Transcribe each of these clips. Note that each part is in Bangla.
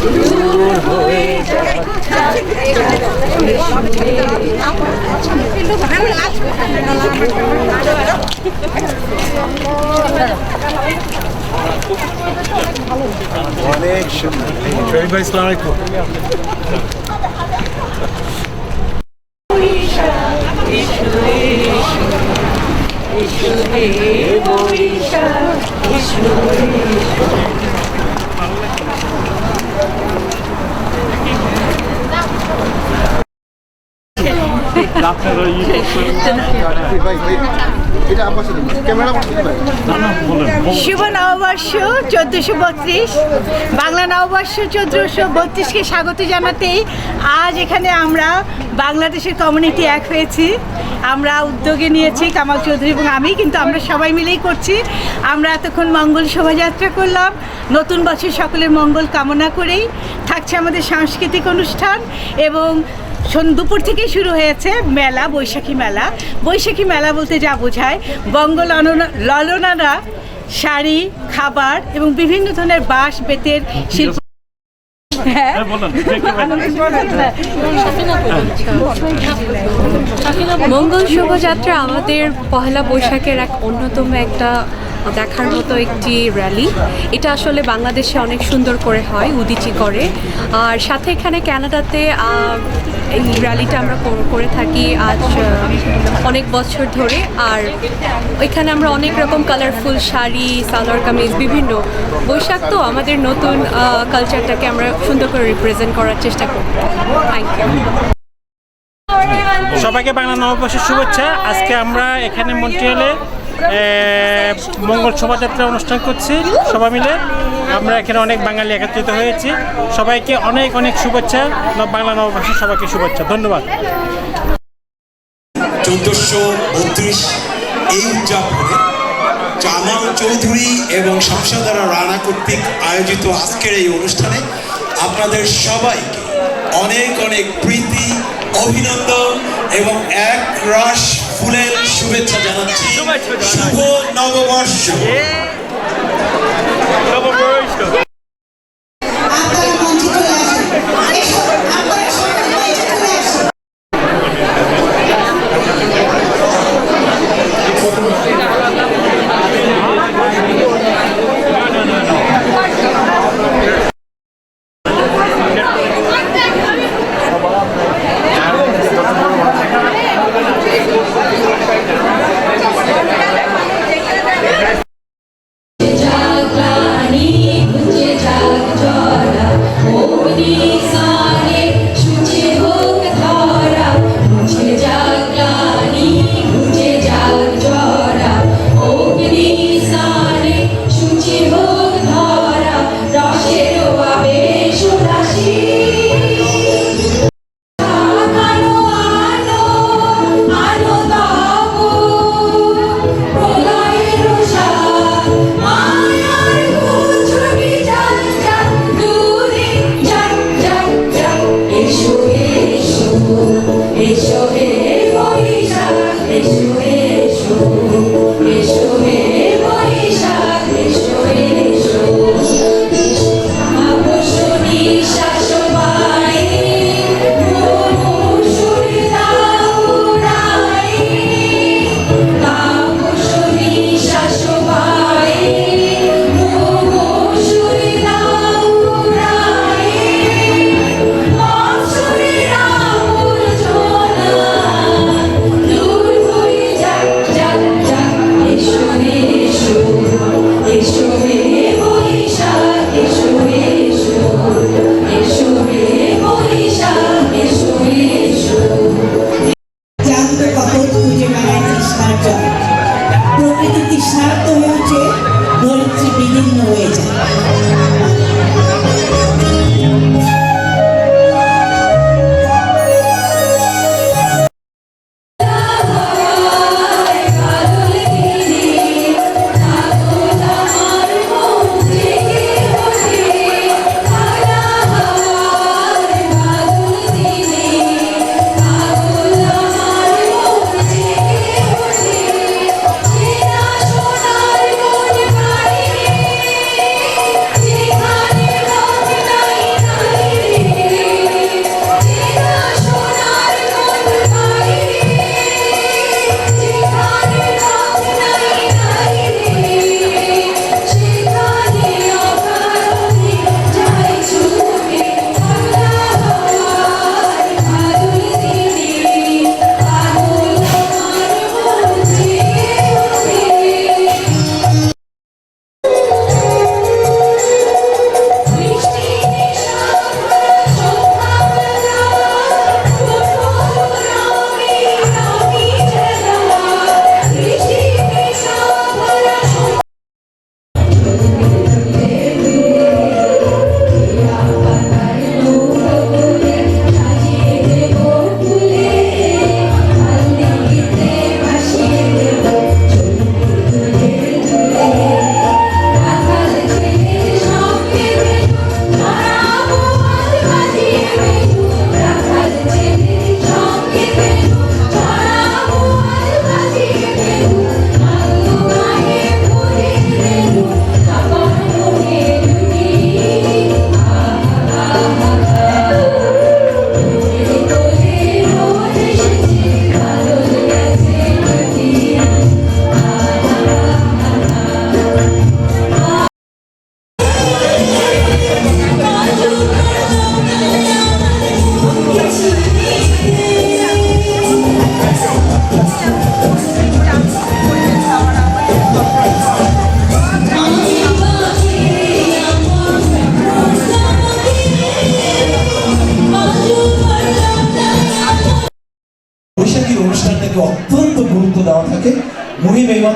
দূর হয়ে যায়। অনেক সুন্দর। ভাই আসসালামু আলাইকুম। শুভ নববর্ষ 1432, বাংলা নববর্ষ 1432কে স্বাগত জানাতেই আজ এখানে আমরা বাংলাদেশের কমিউনিটি এক হয়েছি। আমরা উদ্যোগে নিয়েছি কামাল চৌধুরী এবং আমি, কিন্তু আমরা সবাই মিলেই করছি। আমরা এতক্ষণ মঙ্গল শোভাযাত্রা করলাম, নতুন বছর সকলের মঙ্গল কামনা করেই থাকছে আমাদের সাংস্কৃতিক অনুষ্ঠান। এবং দুপুর থেকে শুরু হয়েছে মেলা, বৈশাখী মেলা। বৈশাখী মেলা বলতে যা বোঝায়, বঙ্গ ললনারা শাড়ি, খাবার এবং বিভিন্ন ধরনের বাঁশ বেতের শিল্প। মঙ্গল শোভাযাত্রা আমাদের পহেলা বৈশাখের এক অন্যতম একটা দেখার মতো একটি র্যালি। এটা আসলে বাংলাদেশে অনেক সুন্দর করে হয়, উদীচি করে। আর সাথে এখানে কানাডাতে এই র্যালিটা আমরা করে থাকি আজ অনেক বছর ধরে। আর এখানে আমরা অনেক রকম কালারফুল শাড়ি, সালোয়ার কামিজ, বিভিন্ন বৈশাখ তো আমাদের নতুন কালচারটাকে আমরা সুন্দর করে রিপ্রেজেন্ট করার চেষ্টা করি। Thank you. সবাইকে বাংলা নববর্ষের শুভেচ্ছা। আজকে আমরা এখানে মন্ট্রিয়ালে মঙ্গল শোভাযাত্রা অনুষ্ঠান করছি সবাই মিলে। আমরা এখানে অনেক বাঙালি একত্রিত হয়েছি। সবাইকে অনেক অনেক শুভেচ্ছা, বাংলা নববর্ষের সবাইকে শুভেচ্ছা। ধন্যবাদ। 1432 এই উদযাপনে কামাল চৌধুরী এবং শামসাদারা রানা কর্তৃক আয়োজিত আজকের এই অনুষ্ঠানে আপনাদের সবাইকে অনেক অনেক প্রীতি, অভিনন্দন এবং এক রাশ ফুলের শুভেচ্ছা জানাচ্ছি। শুভ নববর্ষ।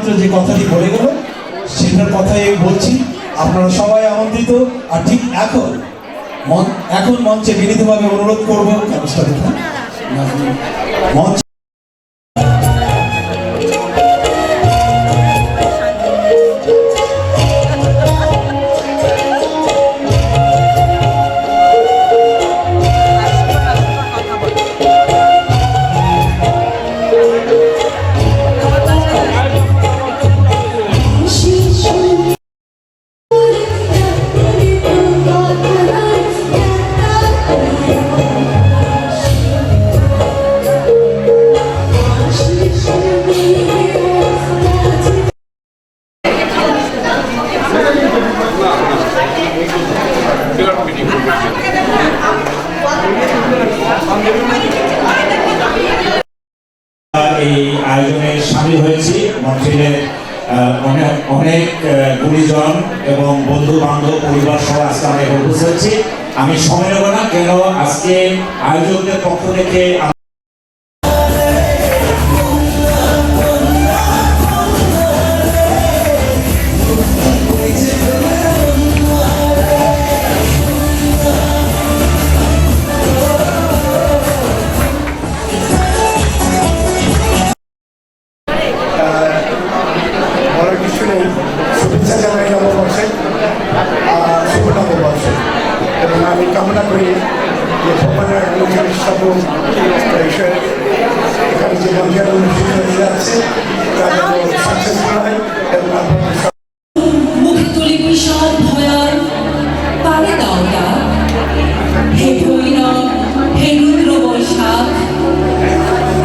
মাত্র যে কথাটি বলে গেল সেটার কথাই বলছি, আপনারা সবাই আমন্ত্রিত। আর ঠিক এখন মঞ্চে বিনীতভাবে অনুরোধ করবো মঞ্চ এই আয়োজনে সামিল হয়েছি। মন্ট্রিলের অনেক গুণীজন এবং বন্ধু বান্ধব পরিবার সহ আজকে আমরা এখানে উপস্থিত হয়েছি। আমি সময় নেব না, কেন আজকে আয়োজকদের পক্ষ থেকে শুভেচ্ছা জানাই নববর্ষে, শুভ নববর্ষে। এবং আমি কামনা করি যে ভগবানের উনচল্লিশতম এখানে যে মঞ্চের অনুষ্ঠিত হয়ে যাচ্ছে তা যেন সাকসেসফুল হয় এবং মুখে তুলি বিষাদ ভয়ার পারে দাওটা, হে ভৈরব, হে রুদ্র বৈশাখ,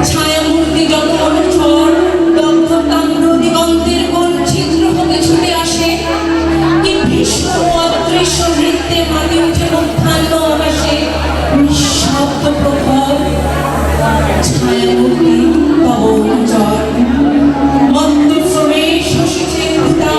ছায়ামূর্তি যত অনুচর দগ্ধ তাম্র দিগন্তের কোন ছিদ্র হতে ছুটে আসে, কি ভীষ্ম অদৃশ্য নৃত্যে মাতি উঠে মধ্যাহ্ন আকাশে নিঃশব্দ প্রখর। ছায়ামূর্তি তব অনুচর মন্ত্রশ্রমে শশীছে ভূতা।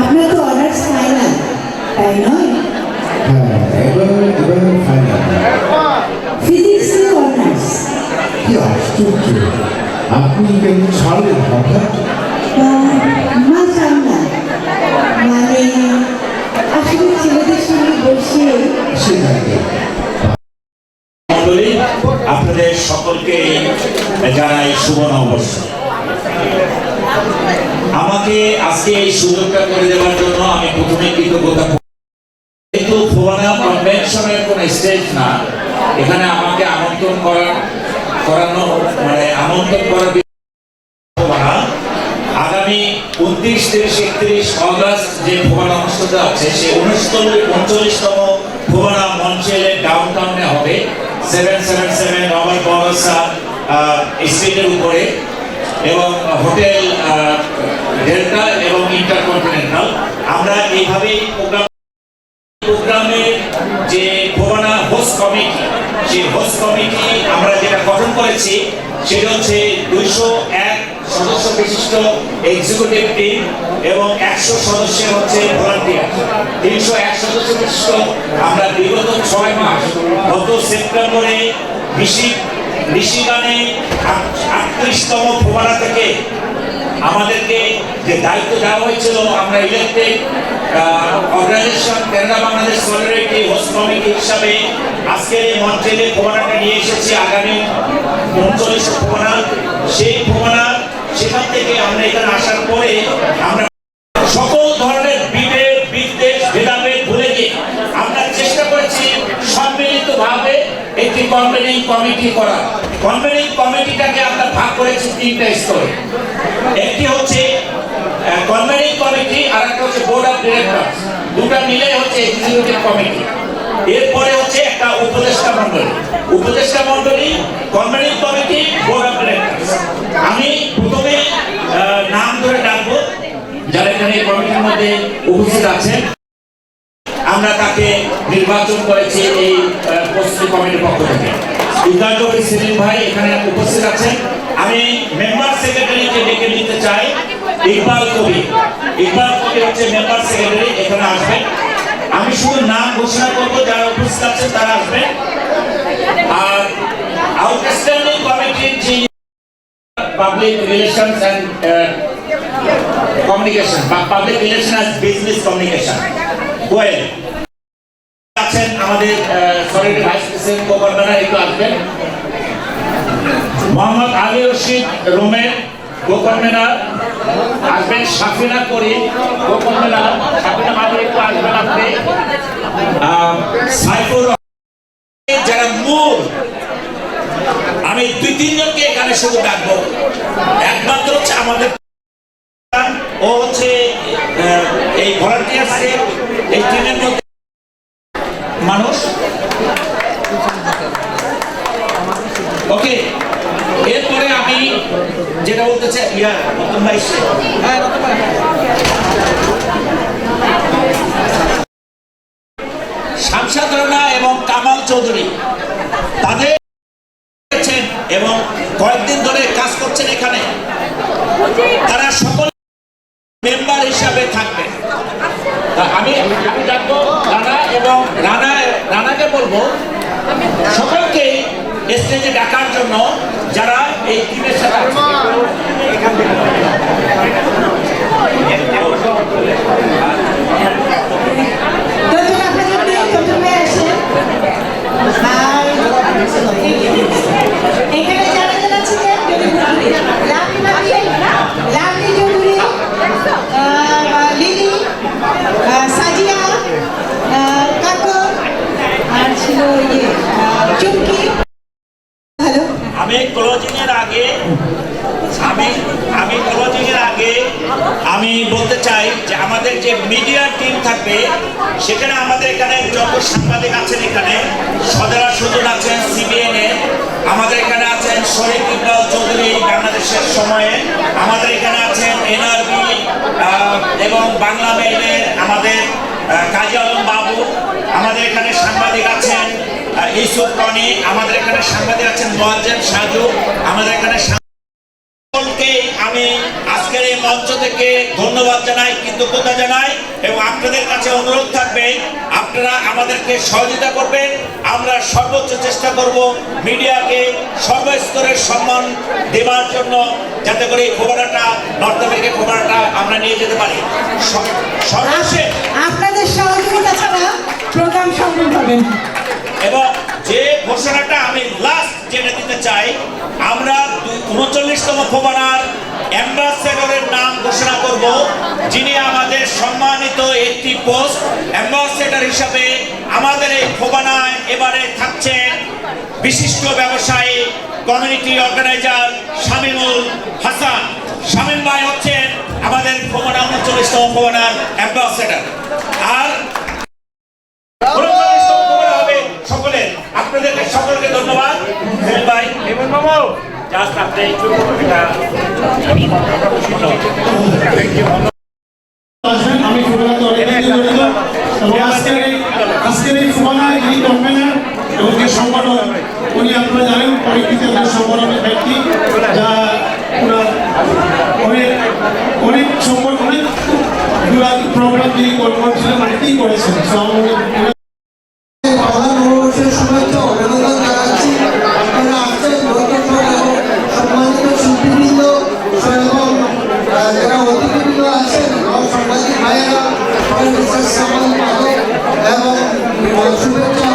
আপনার তো অনার্স ফাইনাল, তাই নয়? ফিজিক্সে অনার্স। কি আশ্চর্য, আপনি কেন ছাড়লেন হঠাৎ? মা চান না, মানে আসলে ছেলেদের সঙ্গে বসে মণ্ডলী, আপনাদের সকলকে জানাই শুভ নববর্ষ। আমাকে আজকে এই সুযোগটা করে দেওয়ার জন্য আমি প্রথমে কৃতজ্ঞতা। কিন্তু ফোবানা কনভেনশনের কোনো স্টেজ না, এখানে আমাকে আমন্ত্রণ করানো মানে আমন্ত্রণ করার আগামী 29, 30, 31 অগস্ট যে ফোবানা অনুষ্ঠিত আছে সেই 39তম ফোবানা মঞ্চেলের ডাউনটাউনে হবে 777 রবার্ট বরসা স্ট্রিটের উপরে, এবং হোটেল ডেল্টা এবং ইন্টারকন্টিনেন্টাল। আমরা এইভাবেই প্রোগ্রামের যে ফোবানা হোস্ট কমিটি, সেই হোস্ট কমিটি আমরা যেটা গঠন করেছি সেটা হচ্ছে 201 সদস্য বিশিষ্ট এক্সিকিউটিভ টিম এবং 100 সদস্যের হচ্ছে ভলান্টিয়ার। 301 সদস্য বিশিষ্ট আমরা বিগত 6 মাস গত সেপ্টেম্বরে মিশিগানে 38তম ফোবানা থেকে আমাদেরকে যে দায়িত্ব দেওয়া হয়েছিল, আমরা elected organization Canada Bangladesh solidarity host committee হিসাবে আজকের এই মঞ্চে ফোবানাটা নিয়ে এসেছি। আগামী 39 ফোবানা, সেই ফোবানা সেখান থেকে আমরা এখানে আসার পরে আমরা সকল ধরনের বিভেদ বিদ্বেষ ভেদাভেদ ভুলে গিয়ে আমরা চেষ্টা করেছি সম্মিলিতভাবে একটি কনভেনিং কমিটি করা। কনভেনিং কমিটিটাকে আমরা ভাগ করেছি 3টা স্তরে। একটি হচ্ছে কনভেনিং কমিটি, আর একটা হচ্ছে বোর্ড অফ ডিরেক্টরস, দুটা মিলে হচ্ছে এক্সিকিউটিভ কমিটি। এরপরে হচ্ছে একটা উপদেষ্টা মণ্ডলী, convening committee, board of directors. আমি প্রথমে নাম ধরে ডাকবো যারা এখানে কমিটির মধ্যে উপস্থিত আছেন। আমরা তাকে নির্বাচন করেছি এই প্রস্তুতি কমিটির পক্ষ থেকে। ইন্দ্রাজী সেলিম ভাই এখানে উপস্থিত আছেন। আমি মেম্বার সেক্রেটারিকে ডেকে নিতে চাই ইকবাল কবি হচ্ছে মেম্বার সেক্রেটারি, এখানে আসবেন। আমি শুধু নাম ঘোষণা করব, যারা উপস্থিত আছেন তারা আসবেন। আর আউটস্ট্যান্ডিং কমিটির যে পাবলিক রিলেশনস অ্যান্ড কমিউনিকেশন বা public relation and business communication Koel আছেন, আমাদের সলিডারি ভাইস প্রেসিডেন্ট কো-কনভেনার একটু আসবেন। মোহাম্মদ আলী রশিদ রোমের কো-কনভেনার আসবেন। সাফিনা করিম কো-কনভেনার, সাফিনা মাদুর একটু আসবেন আপনি। সাইফুর রহমান, যারা মূল, আমি 2-3 জনকে এখানে শুধু ডাকবো। একমাত্র হচ্ছে আমাদের ও হচ্ছে এই ভলান্টিয়ার্সের এই টিমের মধ্যে মানুষ। ওকে, এরপরে আমি যেটা বলতে চাই, নতুন ভাই শামসাদ রানা এবং কামাল চৌধুরী, তাদের এবং কয়েকদিন ধরে কাজ করছেন এখানে, তারা সকল মেম্বার হিসাবে থাকবে। আমি ডাকবো রানা এবং রানাকে বলবো সকলকে স্টেজে ডাকার জন্য, যারা এই টিমের সাথে এখানে যারা যারা ছিলেন, লাভলি চৌধুরী, লিলি, সাজিয়া, কাকর, আর ছিল চুমকি। হ্যালো, আমি ক্লোজিং এর আগে আমি বলতে চাই যে আমাদের যে মিডিয়া টিম থাকবে, সেখানে আমাদের এখানে যত সাংবাদিক আছেন, এখানে সদরা সুজন আছেন সিবিএন এ, আমাদের এখানে আছেন শরীফ ইকবাল চৌধুরী বাংলাদেশের সময়ে, আমাদের এখানে আছেন এনআরবি এবং বাংলা মেইলের আমাদের কাজী আলম বাবু, আমাদের এখানে সাংবাদিক আছেন ইউসুফ রনি, আমাদের এখানে সাংবাদিক আছেন মোয়াজ্জেম সাজু, আমাদের এখানে সকলকে আমি আজকের এই মঞ্চ থেকে ধন্যবাদ জানাই, কৃতজ্ঞতা জানাই এবং আপনাদের কাছে অনুরোধ থাকবে আপনারা আমাদেরকে সহযোগিতা করবেন। আমরা সর্বোচ্চ চেষ্টা করব মিডিয়াকে সর্বস্তরের সম্মান দেওয়ার জন্য, যাতে করে এই খবরটা নর্থ আমেরিকার খবরটা আমরা নিয়ে যেতে পারি। সর্বশেষ আপনাদের সহযোগিতা ছাড়া প্রোগ্রাম সম্ভব হবে না। এবং যে ঘোষণাটা আমি লাস্ট যেটা দিতে চাই, আমরা 39তম খোবানার অ্যাম্বাসেডরের নাম ঘোষণা করব, যিনি আমাদের সম্মানিত একটি পোস্ট অ্যাম্বাসেডর হিসাবে আমাদের এই খোবানায় এবারে থাকছেন বিশিষ্ট ব্যবসায়ী কমিউনিটি অর্গানাইজার শামীমুল হাসান। শামীম ভাই হচ্ছেন আমাদের খোবানা 39তম খোবানার অ্যাম্বাসেডর। আর সকলে আপনাদেরকে সকলকে ধন্যবাদ ভাই এবং মামু, জাস্ট আপনি একটু আমি খুবরাতে অনেক জড়িত এবং আজকের এই খুবরার যিনি কনভেনার এবং যে সংগঠন, উনি আপনারা জানেন পরিচিত সংগঠনের ব্যক্তি, যা অনেক সংগঠন, অনেক প্রোগ্রাম যিনি করছিলেন, অনেকেই করেছেন। প্রধান নববর্ষের শুভেচ্ছা অভিনন্দন জানাচ্ছি। আপনারা আসছেন নতুন সম্মানিত শিল্পীবৃন্দ এবং যারা অতিথিবৃন্দ আছেন এবং সাংবাদিক ভাইয়েরা এবং শুভেচ্ছা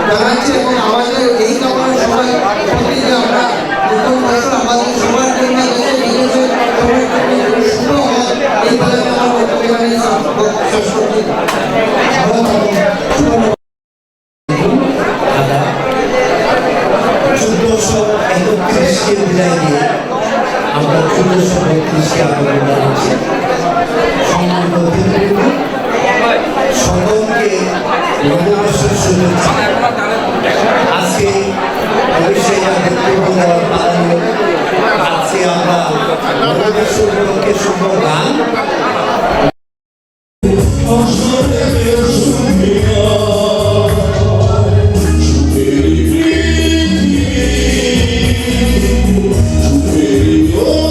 জানাচ্ছি এবং আমাদের এই কাপড়ের সবাই প্রতি যে আমরা নতুন বছর আমাদের সবার জন্য বিদেশের সবার জন্য শুভ হয়, এই বলে আমার বক্তব্য শেষ করছি। বিদায় দিয়ে আমরা 1432কে আগমন জানাচ্ছি। সম্মানিত অতিথিবৃন্দ, সকলকে নববর্ষের শুভেচ্ছা। আজকে অবশ্যই বক্তব্য দেওয়ার পালনীয়, আজকে আমরা নববর্ষ উপলক্ষে শুভ গান Oh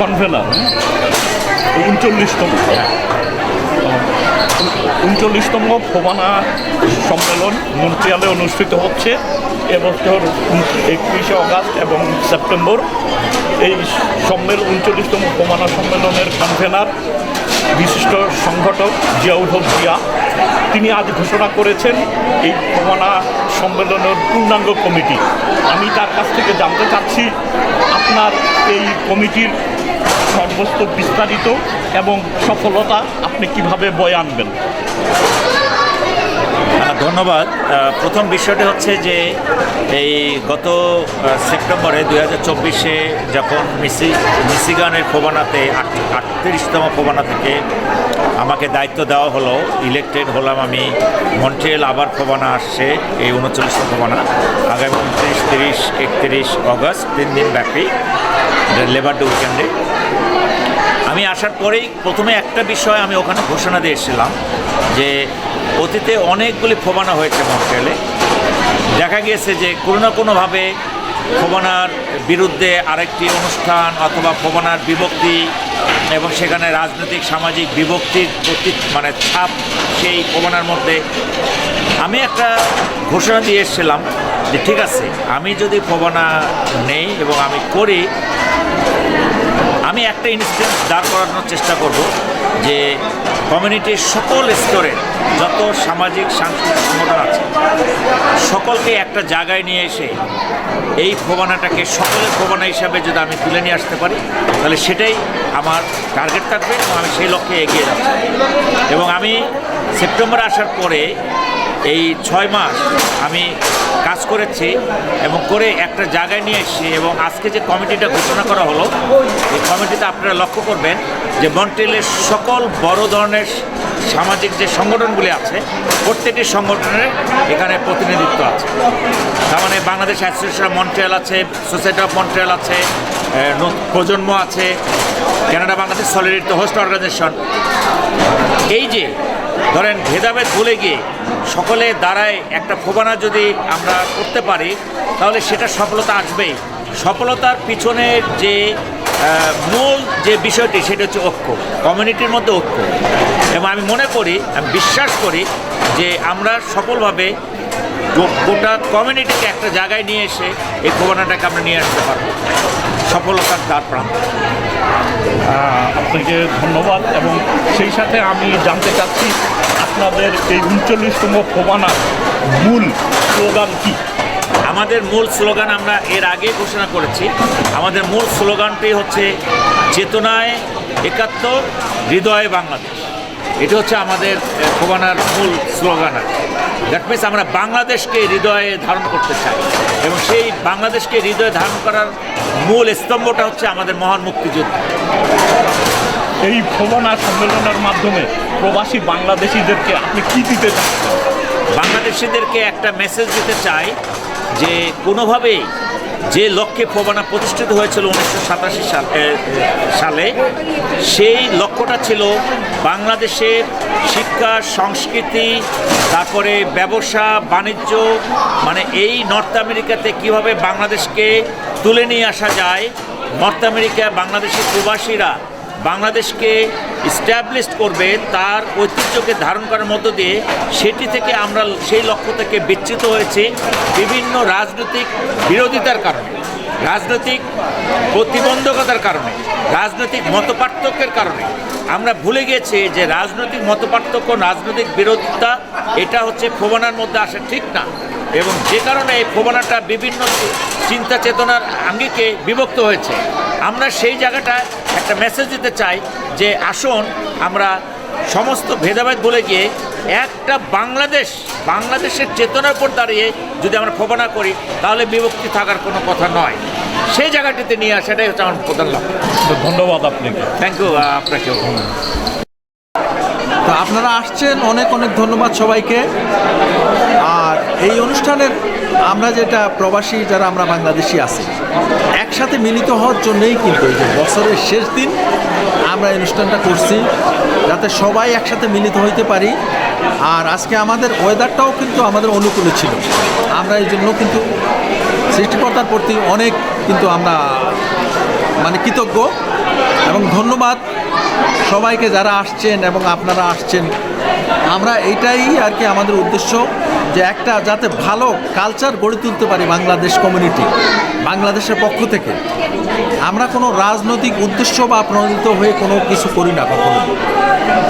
কনভেনার 39তম ফোবানা সম্মেলন মন্ট্রিয়ালে অনুষ্ঠিত হচ্ছে এবছর 21শে অগাস্ট এবং সেপ্টেম্বর। এই 39তম ফোবানা সম্মেলনের কনভেনার বিশিষ্ট সংগঠক জিয়াউল হক জিয়া, তিনি আজ ঘোষণা করেছেন এই ফোবানা সম্মেলনের পূর্ণাঙ্গ কমিটি। আমি তার কাছ থেকে জানতে চাচ্ছি আপনার এই কমিটির সর্বস্ত বিস্তারিত এবং সফলতা আপনি কিভাবে বয়ে আনবেন। ধন্যবাদ। প্রথম বিষয়টি হচ্ছে যে এই গত সেপ্টেম্বরে 2024-এ যখন মিশিগানের ফোবানাতে 38তম ফোবানা থেকে আমাকে দায়িত্ব দেওয়া হলো, ইলেক্টেড হলাম আমি। মন্ট্রিয়াল আবার ফোবানা আসছে, এই 39তম ফোবানা আগামী 29, 30, 31 অগস্ট 3 দিন ব্যাপী লেবার ডে উইকেন্ডে। আমি আসার পরেই প্রথমে একটা বিষয় আমি ওখানে ঘোষণা দিয়েছিলাম যে অতীতে অনেকগুলি ফোবানা হয়েছে মন্ট্রিয়ালে। দেখা গিয়েছে যে কোনো না কোনোভাবে ফোবানার বিরুদ্ধে আরেকটি অনুষ্ঠান অথবা ফোবানার বিভক্তি এবং সেখানে রাজনৈতিক সামাজিক বিভক্তির মানে ছাপ সেই ফোবানার মধ্যে। আমি একটা ঘোষণা দিয়ে এসেছিলাম যে ঠিক আছে, আমি যদি ফোবানা নেই এবং আমি করি, আমি একটা ইনস্ট্যান্স দাঁড় করানোর চেষ্টা করব যে কমিউনিটির সকল স্তরের যত সামাজিক সাংস্কৃতিক সংগঠন আছে সকলকে একটা জায়গায় নিয়ে এসে এই ফোবানাটাকে সকলের ফোবানা হিসাবে যদি আমি তুলে নিয়ে আসতে পারি, তাহলে সেটাই আমার টার্গেট থাকবে এবং আমি সেই লক্ষ্যে এগিয়ে যাচ্ছি। এবং আমি সেপ্টেম্বরে আসার পরে এই 6 মাস আমি কাজ করেছি এবং করে একটা জায়গায় নিয়ে এসেছি। এবং আজকে যে কমিটিটা ঘোষণা করা হলো, এই কমিটিতে আপনারা লক্ষ্য করবেন যে মন্ট্রিয়ালের সকল বড় ধরনের সামাজিক যে সংগঠনগুলি আছে প্রত্যেকটি সংগঠনের এখানে প্রতিনিধিত্ব আছে। তার মানে বাংলাদেশ অ্যাসোসিয়েশন অফ মন্ট্রিয়াল আছে, সোসাইটি অফ মন্ট্রিয়াল আছে, প্রজন্ম আছে, Canada Bangladesh solidarity host organization. এই যে ধরেন ভেদাভেদ ভুলে গিয়ে সকলে দাঁড়ায় একটা ফোবানা যদি আমরা করতে পারি, তাহলে সেটা সফলতা আসবেই। সফলতার পিছনের যে মূল যে বিষয়টি সেটা হচ্ছে ঐক্য, কমিউনিটির মধ্যে ঐক্য। এবং আমি মনে করি, আমি বিশ্বাস করি যে আমরা সফলভাবে গোটা কমিউনিটিকে একটা জায়গায় নিয়ে এসে এই ফোবানাটাকে আমরা নিয়ে আসতে পারব সফলতার দ্বার প্রান্তে। আপনাকে ধন্যবাদ। এবং সেই সাথে আমি জানতে চাচ্ছি আপনাদের এই 39তম ফোবানার মূল স্লোগান কি? আমাদের মূল স্লোগান আমরা এর আগে ঘোষণা করেছি। আমাদের মূল স্লোগানটি হচ্ছে চেতনায় একাত্তর, হৃদয়ে বাংলাদেশ। এটা হচ্ছে আমাদের ফোবানার মূল স্লোগান। দ্যাট মিনস আমরা বাংলাদেশকে হৃদয়ে ধারণ করতে চাই এবং সেই বাংলাদেশকে হৃদয়ে ধারণ করার মূল স্তম্ভটা হচ্ছে আমাদের মহান মুক্তিযুদ্ধ। এই ফোবানা সম্মেলনের মাধ্যমে প্রবাসী বাংলাদেশিদেরকে আপনি কী দিতে চান? বাংলাদেশিদেরকে একটা মেসেজ দিতে চাই যে কোনোভাবেই যে লক্ষ্যে ফোবানা প্রতিষ্ঠিত হয়েছিল 1987 সালে, সেই লক্ষ্যটা ছিল বাংলাদেশের শিক্ষা, সংস্কৃতি, তারপরে ব্যবসা বাণিজ্য, মানে এই নর্থ আমেরিকাতে কিভাবে বাংলাদেশকে তুলে নিয়ে আসা যায়। নর্থ আমেরিকা বাংলাদেশের প্রবাসীরা বাংলাদেশকে ইস্টাবলিশ করবে, তার ঐতিহ্যকে ধারণ করার মধ্য দিয়ে সেটি থেকে আমরা সেই লক্ষ্য থেকে বিচ্যুত হয়েছি বিভিন্ন রাজনৈতিক বিরোধিতার কারণে, রাজনৈতিক প্রতিবন্ধকতার কারণে, রাজনৈতিক মতপার্থক্যের কারণে। আমরা ভুলে গেছি যে রাজনৈতিক মতপার্থক্য, রাজনৈতিক বিরোধিতা এটা হচ্ছে ফোবানার মধ্যে আসা ঠিক না। এবং যে কারণে এই ফোবানাটা বিভিন্ন চিন্তা চেতনার আঙ্গিকে বিভক্ত হয়েছে। আমরা সেই জায়গাটায় একটা মেসেজ দিতে চাই যে আসুন আমরা সমস্ত ভেদাভেদ ভুলে গিয়ে একটা বাংলাদেশের চেতনার উপর দাঁড়িয়ে যদি আমরা ফোবানা করি, তাহলে বিভক্তি থাকার কোনো কথা নয়। সেই জায়গাটিতে নিয়ে আসাটাই হচ্ছে আমার প্রধান লক্ষ্য। ধন্যবাদ আপনাকে। Thank you. আপনাকেও তো আপনারা আসছেন, অনেক অনেক ধন্যবাদ সবাইকে। আর এই অনুষ্ঠানের আমরা যেটা প্রবাসী যারা আমরা বাংলাদেশি আছি একসাথে মিলিত হওয়ার জন্যই কিন্তু এই যে বছরের শেষ দিন আমরা এই অনুষ্ঠানটা করছি, যাতে সবাই একসাথে মিলিত হইতে পারি। আর আজকে আমাদের ওয়েদারটাও কিন্তু আমাদের অনুকূলে ছিল। আমরা এই জন্য কিন্তু সৃষ্টিকর্তার প্রতি অনেক কিন্তু আমরা মানে কৃতজ্ঞ এবং ধন্যবাদ সবাইকে যারা আসছেন এবং আপনারা আসছেন। আমরা এইটাই আর কি আমাদের উদ্দেশ্য, যে একটা যাতে ভালো কালচার গড়ে তুলতে পারি বাংলাদেশ কমিউনিটি, বাংলাদেশের পক্ষ থেকে। আমরা কোনো রাজনৈতিক উদ্দেশ্য বা প্রণোদিত হয়ে কোনো কিছু করি না কখনো।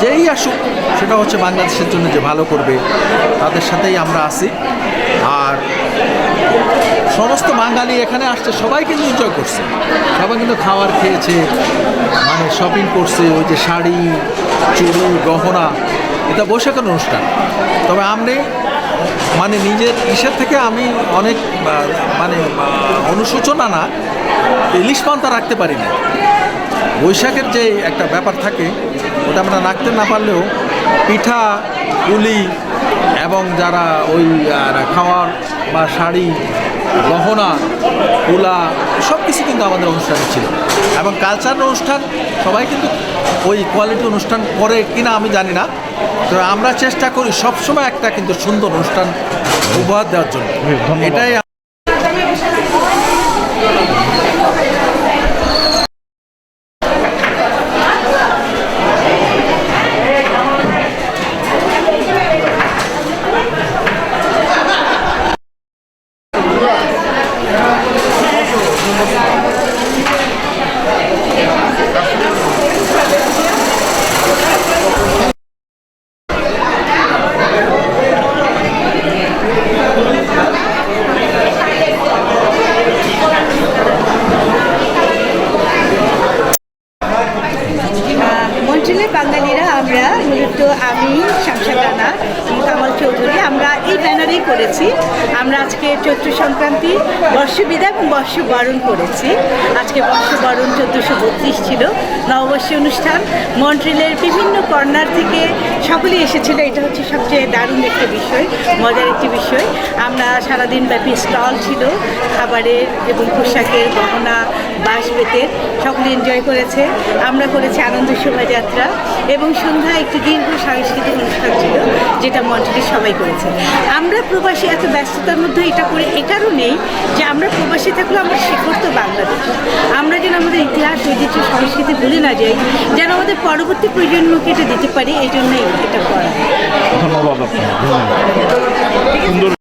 যেই আসুক সেটা হচ্ছে বাংলাদেশের জন্য যে ভালো করবে তাদের সাথেই আমরা আছি। আর সমস্ত বাঙালি এখানে আসছে, সবাই কিন্তু এনজয় করছে, সবাই কিন্তু খাবার খেয়েছে, মানে শপিং করছে, ওই যে শাড়ি, চুড়ি, গহনা, এটা বৈশাখের অনুষ্ঠান। তবে আমি মানে নিজের ইসের থেকে আমি অনেক মানে অনুশোচনা না, ইলিশ পান্তা রাখতে পারি না। বৈশাখের যে একটা ব্যাপার থাকে ওটা আমরা রাখতে না পারলেও পিঠা, পুলি এবং যারা ওই খাওয়ার বা শাড়ি, গহনা, কুলা সব কিছু কিন্তু আমাদের অনুষ্ঠানে ছিল। এবং কালচার অনুষ্ঠান সবাই কিন্তু ওই কোয়ালিটি অনুষ্ঠান করে কিনা আমি জানি না, তো আমরা চেষ্টা করি সবসময় একটা কিন্তু সুন্দর অনুষ্ঠান উপহার দেওয়ার জন্য। এটাই মন্ট্রিলের বাঙালিরা আমরা মূলত আমি, শামশা রানা এবং কামাল চৌধুরী, আমরা এই ব্যানারেই করেছি। আমরা আজকে চৈত্র সংক্রান্তি, বর্ষবিদায় এবং বর্ষবরণ করেছি। আজকে বর্ষবরণ 1432 ছিল, নববর্ষের অনুষ্ঠান। মন্ট্রিলের বিভিন্ন কর্নার থেকে সকলেই এসেছিল। এটা হচ্ছে সবচেয়ে দারুণ একটি বিষয়, মজার একটি বিষয়। আমরা সারাদিন ব্যাপী স্টল ছিল খাবারের এবং পোশাকের, গহনা, বাঁশ বেতের, সকলে এনজয় করেছে। আমরা করেছি আনন্দ শোভাযাত্রা এবং সন্ধ্যায় একটি দীর্ঘ সাংস্কৃতিক অনুষ্ঠান ছিল, যেটা মন্ট্রিলে সবাই করেছে। আমরা প্রবাসী এত ব্যস্ততার মধ্যে এটা করে এ কারণেই যে আমরা প্রবাসী থাকলে আমরা শিকড় তো বাংলাদেশ। আমরা যেন আমাদের ইতিহাস, ঐতিহ্য, সংস্কৃতি ভুলে না যাই, যেন আমাদের পরবর্তী প্রজন্মকে এটা দিতে পারি, এই জন্যই এটা করা। ধন্যবাদ আপনার। সুন্দর।